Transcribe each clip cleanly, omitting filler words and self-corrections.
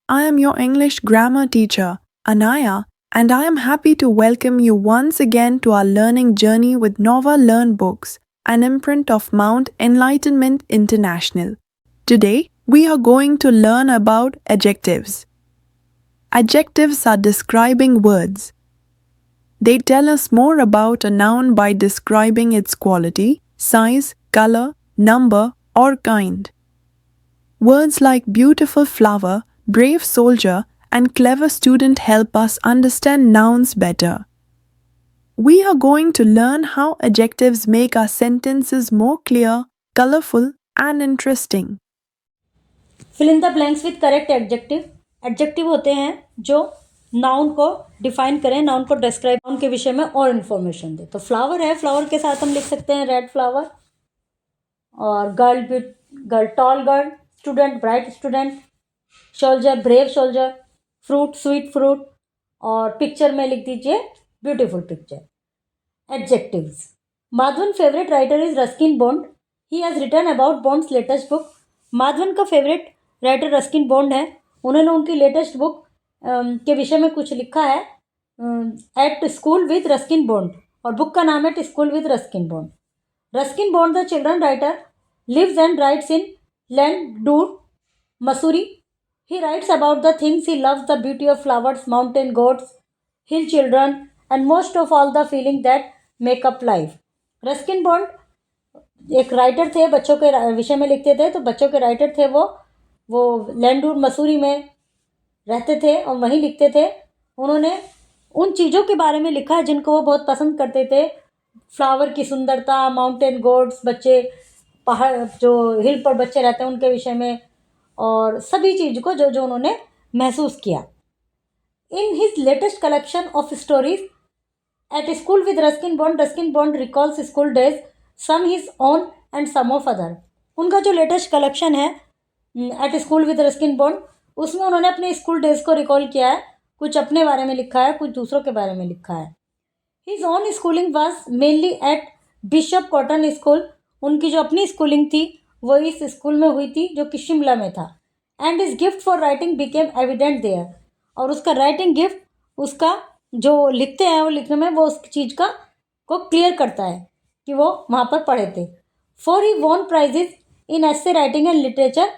I am your English grammar teacher, Anaya, and I am happy to welcome you once again to our learning journey with Nova Learn Books, an imprint of Mount Enlightenment International. Today, we are going to learn about adjectives. Adjectives are describing words. They tell us more about a noun by describing its quality, size, color, number, or kind. Words like beautiful flower, brave soldier, and clever student help us understand nouns better. We are going to learn how adjectives make our sentences more clear, colorful, and interesting. Fill in the blanks with correct adjective. Adjective होते हैं जो noun को define करें, noun को describe, noun के विषय में और इन्फॉर्मेशन दे. तो फ्लावर है, फ्लावर के साथ हम लिख सकते हैं रेड फ्लावर. और girl tall girl, student bright student, soldier brave soldier, fruit sweet fruit, और पिक्चर में लिख दीजिए beautiful picture. Adjectives. Madhavan favourite writer is Ruskin Bond. He has written about Bond's latest book. Madhavan का फेवरेट राइटर रस्किन बॉन्ड है. उन्होंने उनकी latest book के विषय में कुछ लिखा है, at school with Ruskin bond, और बुक का नाम है school with Ruskin bond. Ruskin Bond the children writer lives and writes in Landour, Missouri. He writes about the things he loves, the beauty of flowers, mountain goats, hill children, and most of all the feeling that make up life. Ruskin bond एक writer थे, बच्चों के विषय में लिखते थे. तो बच्चों के राइटर थे वो लैंडूर मसूरी में रहते थे और वहीं लिखते थे. उन्होंने उन चीज़ों के बारे में लिखा है जिनको वो बहुत पसंद करते थे. फ्लावर की सुंदरता, माउंटेन गोड्स, बच्चे पहाड़ जो हिल पर बच्चे रहते हैं उनके विषय में, और सभी चीज़ को जो जो उन्होंने महसूस किया. In his latest collection of stories at school with Ruskin Bond recalls school days, some his own and some of other. उनका जो लेटेस्ट कलेक्शन है at school with Ruskin Bond, उसमें उन्होंने अपने स्कूल डेज को रिकॉल किया है. कुछ अपने बारे में लिखा है, कुछ दूसरों के बारे में लिखा है. His own schooling was mainly at Bishop Cotton school. उनकी जो अपनी स्कूलिंग थी वो इस स्कूल में हुई थी जो कि शिमला में था. And is gift for writing became evident there. और उसका राइटिंग गिफ्ट, उसका जो लिखते हैं वो लिखने में वो उस चीज़ का को क्लियर करता है कि वो वहाँ पर पढ़े थे. For he won prizes in essay writing and literature.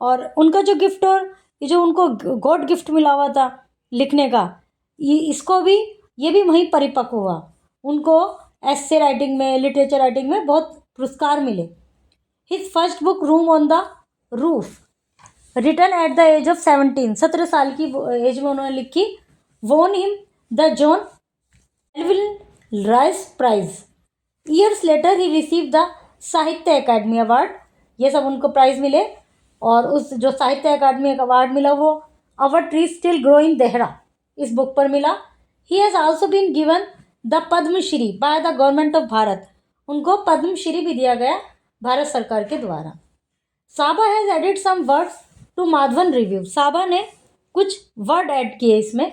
और उनका जो गिफ्ट, और ये जो उनको गॉड गिफ्ट मिला हुआ था लिखने का, ये भी वहीं परिपक्व हुआ. उनको एसे राइटिंग में, लिटरेचर राइटिंग में बहुत पुरस्कार मिले. His first book room on the roof, written at the age of 17. 17 साल की एज में उन्होंने लिखी. वोन हिम द जॉन मेलविल Rhys prize. Years later he received the Sahitya Akademi award. ये सब उनको प्राइज मिले. और उस जो साहित्य अकादमी अवार्ड मिला वो our tree still grow in Dehra इस बुक पर मिला. He has also been given the Padma Shri by the government of Bharat. उनको पद्मश्री भी दिया गया भारत सरकार के द्वारा. Saba has added some words to Madhavan review. Saba ने कुछ वर्ड ऐड किए इसमें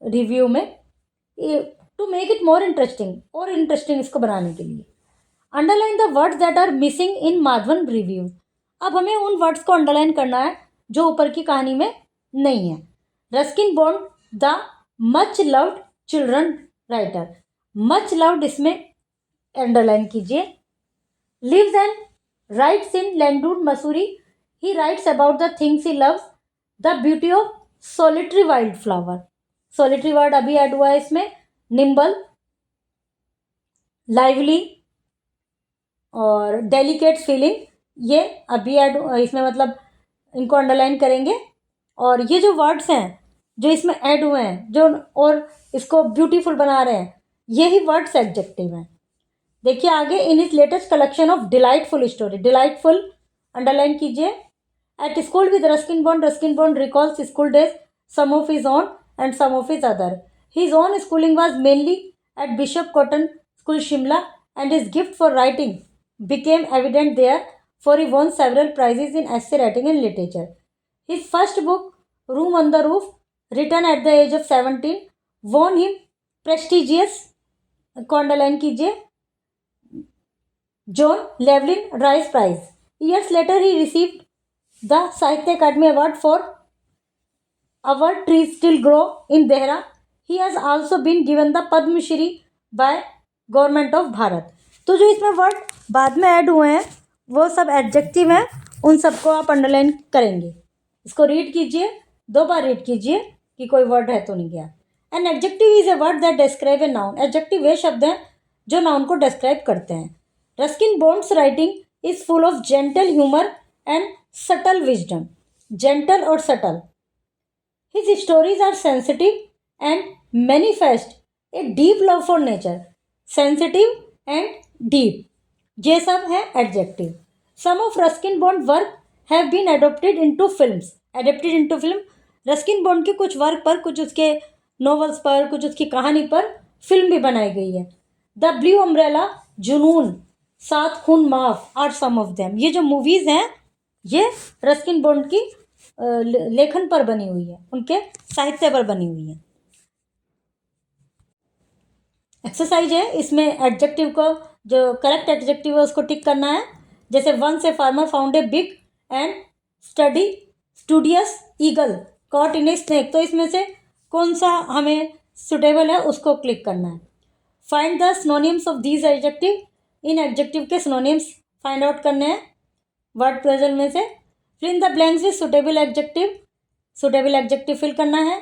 रिव्यू में, to make it more interesting, और इंटरेस्टिंग इसको बनाने के लिए. Underline the words that are missing in Madhavan review. अब हमें उन वर्ड्स को अंडरलाइन करना है जो ऊपर की कहानी में नहीं है. Ruskin Bond the much loved children writer. Much loved इसमें अंडरलाइन कीजिए. Lives and writes in Landour Mussoorie. He writes about the things he loves, the beauty of solitary wild flower. Solitary word अभी ऐड हुआ है इसमें. निम्बल, लाइवली और delicate feeling, ये अभी add इसमें, मतलब इनको अंडरलाइन करेंगे. और ये जो वर्ड्स हैं जो इसमें ऐड हुए हैं, जो और इसको ब्यूटीफुल बना रहे हैं, यही वर्ड्स एडजेक्टिव हैं. देखिए आगे. In his latest collection of delightful story. Delightful underline कीजिए. At school with Ruskin Bond recalls school days, some of his own and some of his other. His own schooling was mainly at Bishop Cotton school Shimla, and his gift for writing became evident there, for he won several prizes in essay writing and literature. His first book, Room on the Roof, written at the age of 17, won him prestigious, को underline कीजिए, John Llewellyn Rice Prize. Years later, he received the Sahitya Academy Award for our trees still grow in Dehra. He has also been given the Padma Shri by government of Bharat. तो जो इसमें word बाद में add हुए हैं वो सब adjective हैं, उन सबको आप अंडरलाइन करेंगे. इसको रीड कीजिए, 2 बार रीड कीजिए कि कोई वर्ड है तो नहीं गया. An adjective is a word that describe a noun. Adjective वे शब्द हैं जो नाउन को डिस्क्राइब करते हैं. Ruskin Bond's writing is full of gentle humour and subtle wisdom. Gentle और subtle. His stories are sensitive and manifest a deep love for nature. Sensitive and deep, ये सब है adjective. Some of Ruskin Bond work have been adopted into films. Adapted into film. Ruskin bond के कुछ work पर, कुछ उसके novels पर, कुछ उसकी कहानी पर फिल्म भी बनाई गई है. द ब्लू अम्ब्रेला, जुनून, 7 खून माफ आर सम ऑफ देम. ये जो मूवीज़ हैं ये रस्किन बॉन्ड की लेखन पर बनी हुई है, उनके साहित्य पर बनी हुई है. एक्सरसाइज है, इसमें एडजेक्टिव को, जो करेक्ट एडजेक्टिव है उसको टिक करना है. जैसे once a farmer found a big and studious eagle caught in a snake. तो इसमें से कौन सा हमें सुटेबल है उसको क्लिक करना है. Find the synonyms of these adjective. इन एडजेक्टिव के सिनोनिम्स फाइंड आउट करने हैं वर्ड प्रेजेंट में से. Fill in the blanks with suitable adjective. Suitable adjective fill करना है.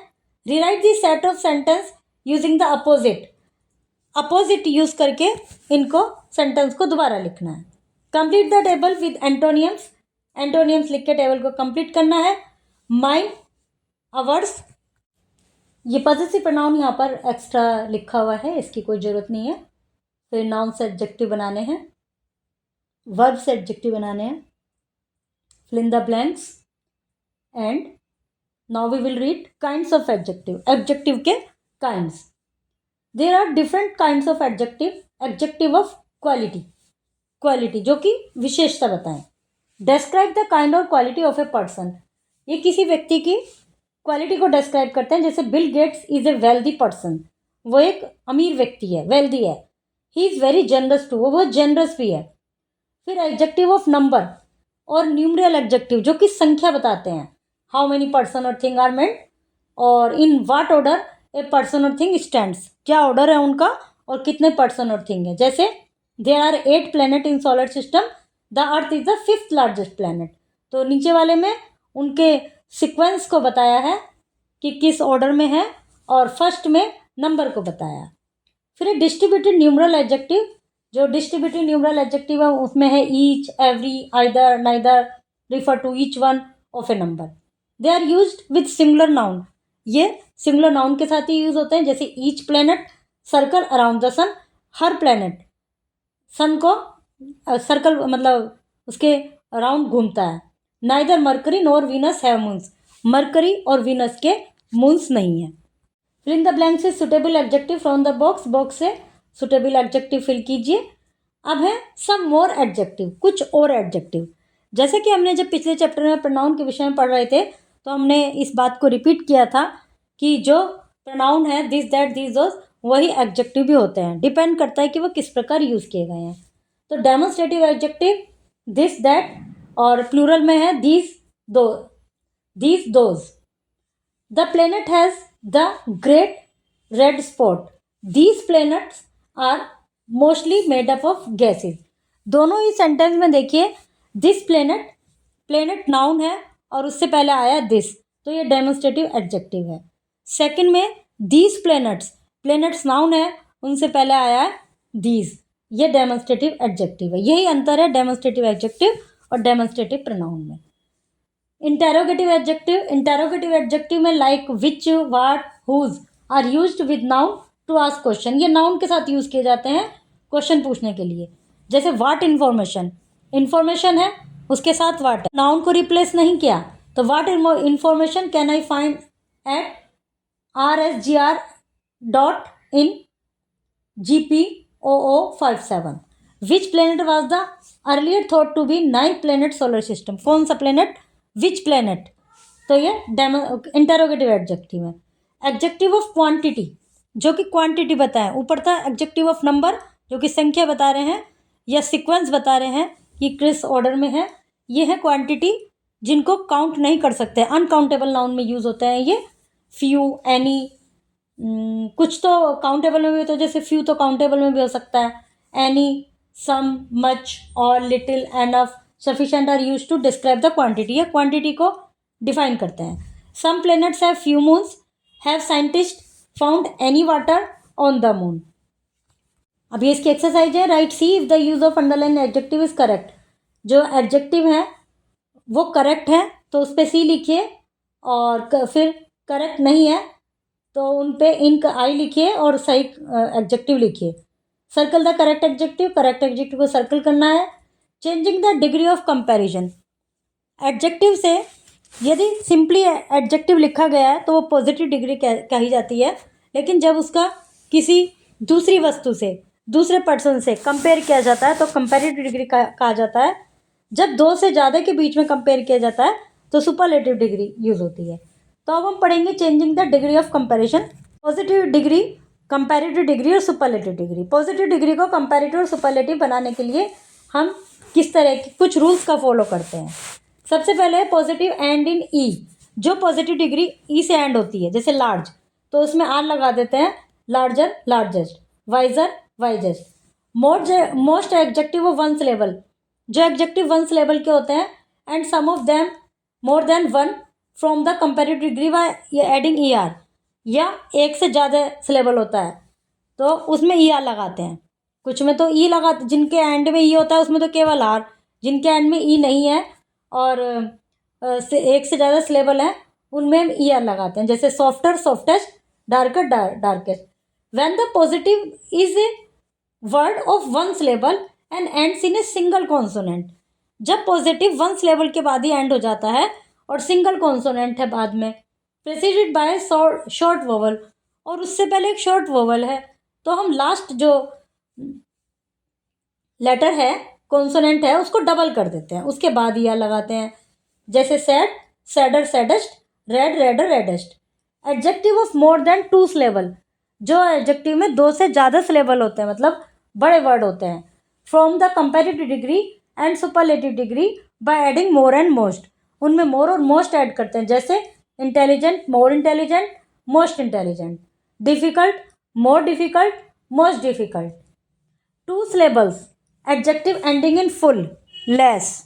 Rewrite the set of sentence using the opposite. Opposite use करके इनको सेंटेंस को दोबारा लिखना है. Complete the table with antonyms. Antonyms लिख के टेबल को कंप्लीट करना है. Mine ours. ये पॉसेसिव प्रोनाउन यहाँ पर एक्स्ट्रा लिखा हुआ है, इसकी कोई ज़रूरत नहीं है. फिर नाउन से एडजेक्टिव बनाने हैं, वर्ब से एडजेक्टिव बनाने हैं. Fill in the blanks and now we will read kinds of adjective. Adjective के kinds. There are different kinds of adjective. Adjective of quality. Quality जो कि विशेषता बताएं. डिस्क्राइब द काइंड और क्वालिटी ऑफ ए पर्सन. ये किसी व्यक्ति की क्वालिटी को डिस्क्राइब करते हैं. जैसे Bill Gates is a wealthy person. वो एक अमीर व्यक्ति है, वेल्दी है. He is very generous too. वो बहुत जनरस भी है. फिर एडजेक्टिव ऑफ नंबर और न्यूमरल एडजेक्टिव जो कि संख्या बताते हैं. हाउ मेनी पर्सन और थिंग आर मेंट, और in what order a person और थिंग स्टैंड्स. क्या ऑर्डर है उनका और कितने पर्सन और थिंग है. जैसे there are 8 planet in solar system. The earth is the 5th largest planet. तो नीचे वाले में उनके सीक्वेंस को बताया है कि किस ऑर्डर में है, और फर्स्ट में नंबर को बताया. फिर डिस्ट्रीब्यूटेड न्यूमरल एडजेक्टिव. जो डिस्ट्रीब्यूटेड न्यूमरल एडजेक्टिव है उसमें है each, every, either, neither, refer to each one of a number. They are used with singular noun. ये सिंगुलर नाउन के साथ ही यूज़ होते हैं. जैसे each planet circle around the sun. हर प्लैनेट सन को सर्कल मतलब उसके अराउंड घूमता है. Neither Mercury nor Venus have moons. Mercury और वीनस के मून्स नहीं है. फिल इन द ब्लैंक्स से suitable adjective from the box. Box से सुटेबल एडजेक्टिव फिल कीजिए. अब है सम मोर एडजेक्टिव, कुछ और एडजेक्टिव. जैसे कि हमने जब पिछले चैप्टर में प्रोनाउन के विषय में पढ़ रहे थे तो हमने इस बात को रिपीट किया था कि जो प्रोनाउन है दिस, दैट, दीज, दोज, वही एडजेक्टिव भी होते हैं. डिपेंड करता है कि वो किस प्रकार यूज़ किए गए हैं. तो डेमोन्स्ट्रेटिव एडजेक्टिव दिस, दैट, और प्लूरल में है दीज, दो, these, those. The planet has the great red spot. These planets are mostly made up of gases. दोनों ही सेंटेंस में देखिए दिस प्लेनेट, प्लेनेट नाउन है और उससे पहले आया दिस, तो ये डेमोन्स्ट्रेटिव एडजेक्टिव है. सेकंड में दीज प्लैनेट्स, प्लैनेट्स नाउन है, उनसे पहले आया है दीज, ये डेमोन्स्ट्रेटिव एडजेक्टिव है. यही अंतर है डेमोन्स्ट्रेटिव एडजेक्टिव और डेमोन्स्ट्रेटिव प्रोनाउन में. Interrogative adjective. इंटेरोगेटिव एडजेक्टिव में like which, what, whose are used with noun to ask question. ये नाउन के साथ यूज़ किए जाते हैं क्वेश्चन पूछने के लिए. जैसे व्हाट इन्फॉर्मेशन, इन्फॉर्मेशन है उसके साथ व्हाट है, नाउन को रिप्लेस नहीं किया. तो what information can I find at rsgr.in GPOO57. Which planet was the earlier thought to be 9th planet solar system. कौन सा प्लेनेट, विच प्लेनेट. तो ये इंटेरोगेटिव एडजेक्टिव है. एडजेक्टिव ऑफ क्वांटिटी जो कि क्वांटिटी बताएं. ऊपर था एडजेक्टिव ऑफ नंबर जो कि संख्या बता रहे हैं या सीक्वेंस बता रहे हैं कि किस ऑर्डर में है. ये है क्वांटिटी जिनको काउंट नहीं कर सकते, अनकाउंटेबल नाउन में यूज़ होते हैं ये फ्यू, एनी, कुछ तो काउंटेबल में भी तो जैसे फ्यू तो काउंटेबल में भी हो सकता है. एनी, सम, मच और little, enough, sufficient are used to describe the quantity. या क्वांटिटी को डिफाइन करते हैं. Some planets have few moons. Have scientist found any water on the moon. अब ये इसकी एक्सरसाइज है. Write C if the use of underline adjective is correct. जो adjective है वो करेक्ट है तो उस पर सी लिखिए, और फिर करेक्ट नहीं है तो उन पे इन आई लिखिए और सही एडजेक्टिव लिखिए. Circle the correct adjective. Correct adjective को सर्कल करना है. Changing the degree of comparison. Adjective से यदि सिंपली एडजेक्टिव लिखा गया है तो वो पॉजिटिव डिग्री कही जाती है. लेकिन जब उसका किसी दूसरी वस्तु से, दूसरे पर्सन से कंपेयर किया जाता है तो कंपेरेटिव डिग्री कहा जाता है. जब दो से ज़्यादा के बीच में कंपेयर किया जाता है तो सुपरलेटिव डिग्री यूज होती है. तो अब हम पढ़ेंगे changing the degree of comparison. Positive degree, comparative degree और सुपरलेटिव डिग्री. पॉजिटिव डिग्री को कंपैरेटिव और सुपरलेटिव बनाने के लिए हम किस तरह के कुछ रूल्स का फॉलो करते हैं. सबसे पहले पॉजिटिव एंड इन ई. जो पॉजिटिव डिग्री ई से एंड होती है, जैसे लार्ज, तो उसमें आर लगा देते हैं. Larger, largest. Wiser, wisest. Most adjective of one syllable. जो एडजेक्टिव वन सिलेबल के होते हैं. And some of them more than one from the comparative degree by adding E R. या एक से ज़्यादा सिलेबल होता है तो उसमें ई आर लगाते हैं. कुछ में तो ई लगा, जिनके एंड में ई होता है उसमें तो केवल आर. जिनके एंड में ई नहीं है और एक से ज़्यादा सिलेबल है उनमें ई आर लगाते हैं. जैसे softer, softest. Darker, darkest. When the positive is a word of one syllable and ends in a single consonant. जब पॉजिटिव वन सिलेबल के बाद ही एंड हो जाता है और सिंगल कॉन्सोनेंट है बाद में, प्रेसिडेड बाय शॉर्ट वोवल, और उससे पहले एक शॉर्ट वोवल है, तो हम लास्ट जो लेटर है, कॉन्सोनेंट है, उसको डबल कर देते हैं. उसके बाद या लगाते हैं. जैसे sad, sadder, saddest. Red, redder, reddest. Adjective of more than two syllable. जो एडजेक्टिव में दो से ज़्यादा सिलेबल होते हैं, मतलब बड़े वर्ड होते हैं. From the comparative degree and superlative degree by adding more and most. उनमें मोर और मोस्ट ऐड करते हैं. जैसे intelligent, more intelligent, most intelligent. Difficult, more difficult, most difficult. Two syllables adjective ending in ful, less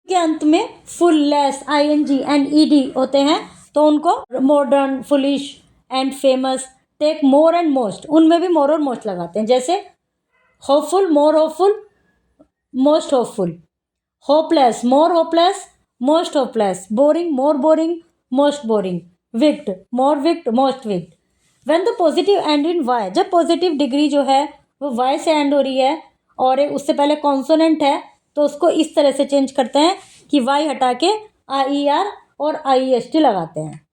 के अंत में ful, less, ING and ED होते हैं तो उनको modern, foolish and famous. Take more and most. उनमें भी मोर और मोस्ट लगाते हैं. जैसे hopeful, more hopeful, most hopeful. Hopeless, more hopeless, most hopeless. Boring, more boring, most boring. Wicked, more wicked, most wicked. When the positive end in Y. जब positive degree जो है वो वाई से and हो रही है और उससे पहले कॉन्सोनेंट है तो उसको इस तरह से चेंज करते हैं कि वाई हटा के IER और IEST लगाते हैं.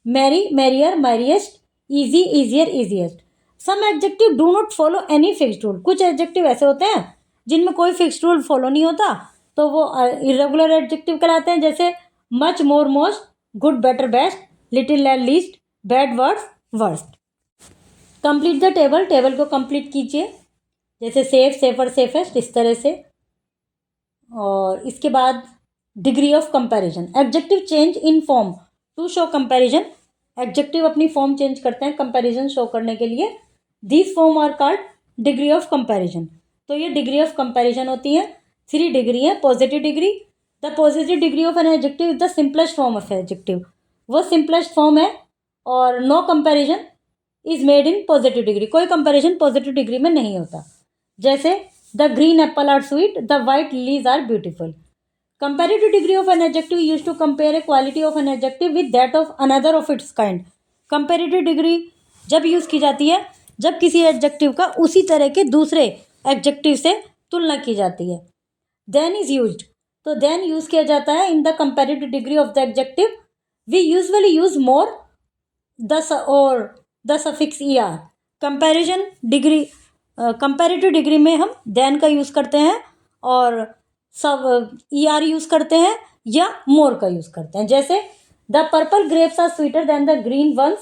Merry, merrier, merriest. Easy, easier, easiest. Some adjective do not follow any fixed rule. कुछ एडजेक्टिव ऐसे होते हैं जिनमें कोई फिक्स्ड रूल फॉलो नहीं होता तो वो इरेगुलर एडजेक्टिव कहलाते हैं. जैसे much, more, most. Good, better, best. Little and least. Bad, words, worst. Complete the table. Table को कंप्लीट कीजिए. जैसे सेफ, सेफर, सेफेस्ट, इस तरह से. और इसके बाद degree of comparison. Adjective change in form to show comparison. Adjective अपनी फॉर्म चेंज करते हैं कंपैरिजन शो करने के लिए. This form are called degree of comparison. तो ये डिग्री ऑफ कंपैरिजन होती है. 3 डिग्री है. Positive degree. The positive degree of an adjective is the simplest form of adjective. वो सिंपलेस्ट फॉर्म है और no comparison is made in positive degree. कोई comparison positive degree में नहीं होता. जैसे the green apple are sweet, the white lilies are beautiful. Comparative degree of an adjective used to compare a quality of an adjective with that of another of its kind. Comparative degree जब use की जाती है जब किसी adjective का उसी तरह के दूसरे एडजेक्टिव से तुलना की जाती है. Then is used. तो then यूज़ किया जाता है in the comparative degree of the adjective. We usually use more the suffix er. Comparison degree, comparative degree में हम then का यूज़ करते हैं और सब ER यूज़ करते हैं या मोर का यूज़ करते हैं. जैसे the purple grapes are sweeter than the green ones.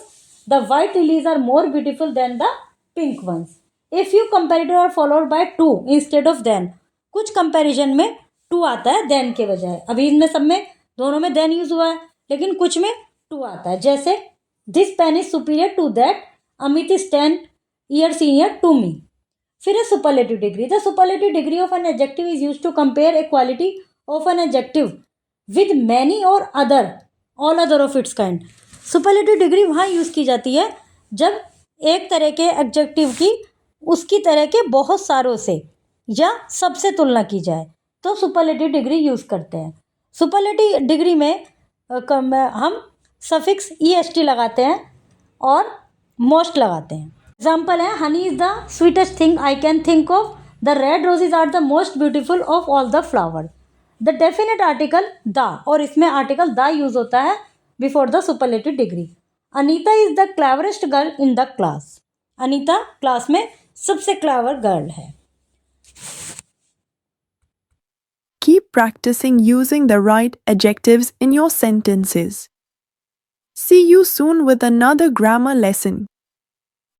The white lilies are more beautiful than the pink ones. If you comparative are followed by to instead of than. कुछ comparison में to आता है then के बजाय. अभी इनमें सब में दोनों में देन यूज़ हुआ है लेकिन कुछ में टू आता है. जैसे this pen is superior to that, Amit is 10 year senior to me. फिर है superlative degree. The superlative degree of an adjective is use to compare a quality of an adjective with many और other all other of its kind. Superlative degree वहाँ use की जाती है जब एक तरह के एडजेक्टिव की उसकी तरह के बहुत सारों से या सबसे तुलना की जाए तो सुपरलेटिव डिग्री यूज़ करते हैं. सुपरलेटिव डिग्री में हम सफिक्स EST लगाते हैं और मोस्ट लगाते हैं. एग्जाम्पल है, honey is the sweetest thing I can think of, the red roses are the most beautiful of all the flower. The definite article the, और इसमें आर्टिकल द यूज होता है before the superlative degree. Anita is the cleverest girl in the class. Anita class में सबसे clever girl है. Keep practicing using the right adjectives in your sentences. See you soon with another grammar lesson.